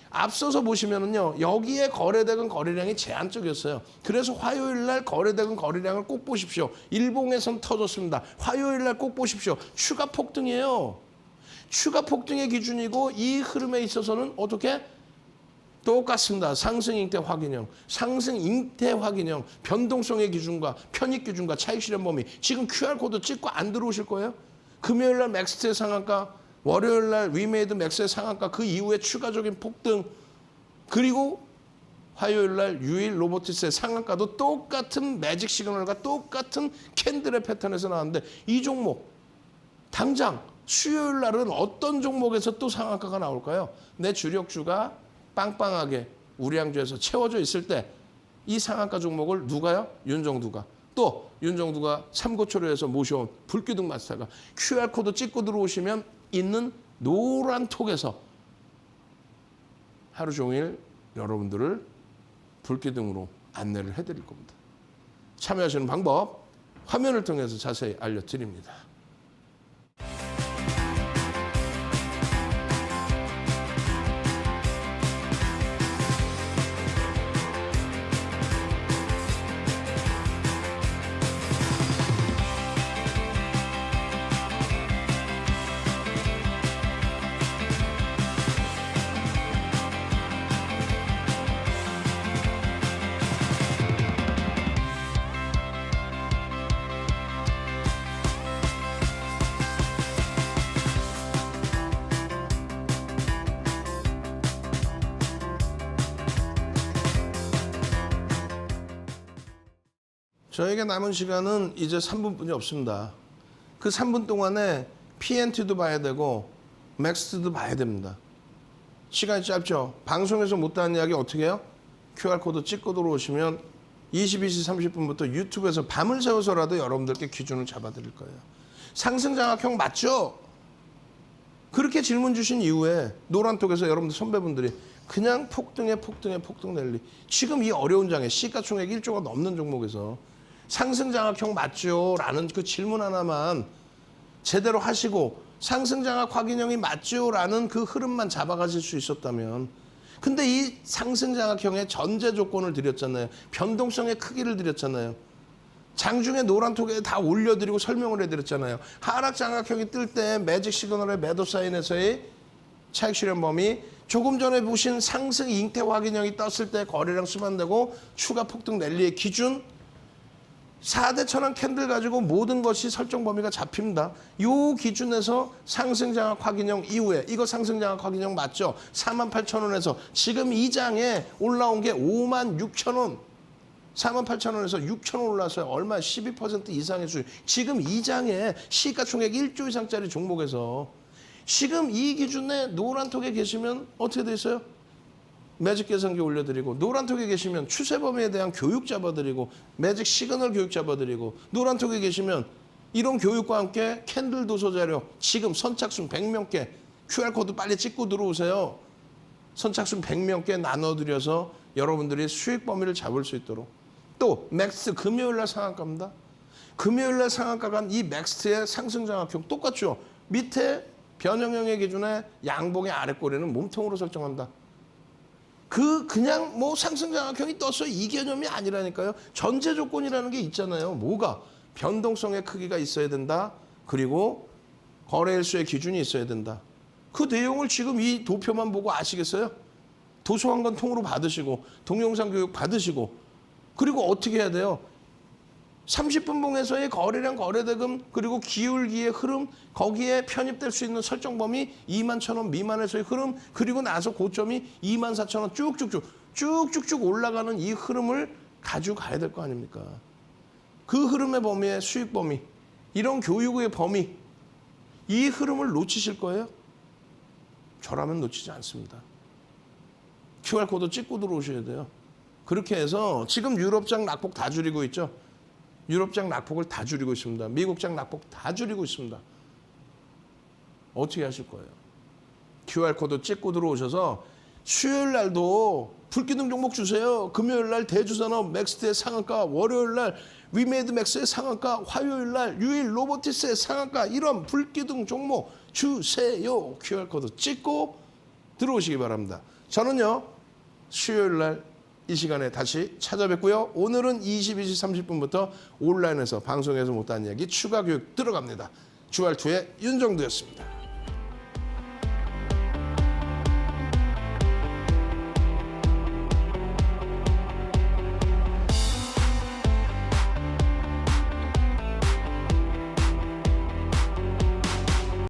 앞서서 보시면은요. 여기에 거래 대금 거래량이 제한적이었어요. 그래서 화요일 날 거래 대금 거래량을 꼭 보십시오. 일봉에선 터졌습니다. 화요일 날 꼭 보십시오. 추가 폭등이에요. 추가 폭등의 기준이고 이 흐름에 있어서는 어떻게? 똑같습니다. 상승 잉태 확인형, 상승 잉태 확인형, 변동성의 기준과 편입 기준과 차익 실현 범위. 지금 QR코드 찍고 안 들어오실 거예요? 금요일 날 맥스의 상한가, 월요일 날 위메이드 맥스의 상한가, 그 이후에 추가적인 폭등, 그리고 화요일 날 유일 로보티스의 상한가도 똑같은 매직 시그널과 똑같은 캔들의 패턴에서 나왔는데 이 종목 당장 수요일 날은 어떤 종목에서 또 상한가가 나올까요? 내 주력주가 빵빵하게 우량주에서 채워져 있을 때 이 상한가 종목을 누가요? 윤정두가. 또 윤정두가 삼고초려에서 모셔온 불기둥 마스터가 QR코드 찍고 들어오시면 있는 노란 톡에서 하루 종일 여러분들을 불기둥으로 안내를 해드릴 겁니다. 참여하시는 방법 화면을 통해서 자세히 알려드립니다. 저에게 남은 시간은 이제 3분뿐이 없습니다. 그 3분 동안에 PNT도 봐야 되고 맥스트도 봐야 됩니다. 시간이 짧죠. 방송에서 못다한 이야기 어떻게 해요? QR코드 찍고 들어오시면 22시 30분부터 유튜브에서 밤을 새워서라도 여러분들께 기준을 잡아드릴 거예요. 상승장악형 맞죠? 그렇게 질문 주신 이후에 노란톡에서 여러분들 선배분들이 그냥 폭등 랠리. 지금 이 어려운 장에 시가총액 1조가 넘는 종목에서 상승장악형 맞죠? 라는 그 질문 하나만 제대로 하시고 상승장악 확인형이 맞죠? 라는 그 흐름만 잡아가실 수 있었다면, 근데 이 상승장악형의 전제 조건을 드렸잖아요. 변동성의 크기를 드렸잖아요. 장중에 노란톡에 다 올려드리고 설명을 해드렸잖아요. 하락장악형이 뜰 때 매직 시그널의 매도 사인에서의 차익 실현 범위, 조금 전에 보신 상승 잉태 확인형이 떴을 때 거래량 수반되고 추가 폭등 랠리의 기준, 4대 천원 캔들 가지고 모든 것이 설정 범위가 잡힙니다. 이 기준에서 상승장악 확인형 이후에 이거 상승장악 확인형 맞죠? 48,000원에서 지금 이 장에 올라온 게 56,000원. 48,000원에서 6,000원 올라서요. 얼마 12% 이상의 수익. 지금 이 장에 시가총액 1조 이상짜리 종목에서 지금 이 기준에 노란톡에 계시면 어떻게 돼 있어요? 매직 계산기 올려드리고, 노란톡에 계시면 추세 범위에 대한 교육 잡아드리고, 매직 시그널 교육 잡아드리고, 노란톡에 계시면 이런 교육과 함께 캔들 도서 자료 지금 선착순 100명께 QR코드 빨리 찍고 들어오세요. 선착순 100명께 나눠드려서 여러분들이 수익 범위를 잡을 수 있도록. 또 맥스 금요일날 상한가입니다. 금요일날 상한가 간 이 맥스의 상승장악형 똑같죠. 밑에 변형형의 기준에 양봉의 아랫꼬리는 몸통으로 설정한다. 그냥 뭐 상승장악형이 떴어요. 이 개념이 아니라니까요. 전제 조건이라는 게 있잖아요. 뭐가? 변동성의 크기가 있어야 된다. 그리고 거래일수의 기준이 있어야 된다. 그 내용을 지금 이 도표만 보고 아시겠어요? 도서관권 통으로 받으시고 동영상 교육 받으시고, 그리고 어떻게 해야 돼요? 30분 봉에서의 거래량, 거래대금, 그리고 기울기의 흐름, 거기에 편입될 수 있는 설정 범위 21,000원 미만에서의 흐름, 그리고 나서 고점이 24,000원 쭉쭉쭉 올라가는 이 흐름을 가지고 가야 될 거 아닙니까? 그 흐름의 범위의 수익 범위, 이런 교육의 범위, 이 흐름을 놓치실 거예요? 저라면 놓치지 않습니다. QR코드 찍고 들어오셔야 돼요. 그렇게 해서 지금 유럽장 낙폭 다 줄이고 있죠. 유럽장 낙폭을 다 줄이고 있습니다. 미국장 낙폭 다 줄이고 있습니다. 어떻게 하실 거예요? QR코드 찍고 들어오셔서 수요일 날도 불기둥 종목 주세요. 금요일 날 대주산업 맥스트의 상한가, 월요일 날 위메이드 맥스의 상한가, 화요일 날 유일 로보티스의 상한가, 이런 불기둥 종목 주세요. QR코드 찍고 들어오시기 바랍니다. 저는요, 수요일 날 이 시간에 다시 찾아뵙고요. 오늘은 22시 30분부터 온라인에서 방송에서 못한 이야기 추가 교육 들어갑니다. 주알투의 윤정두였습니다.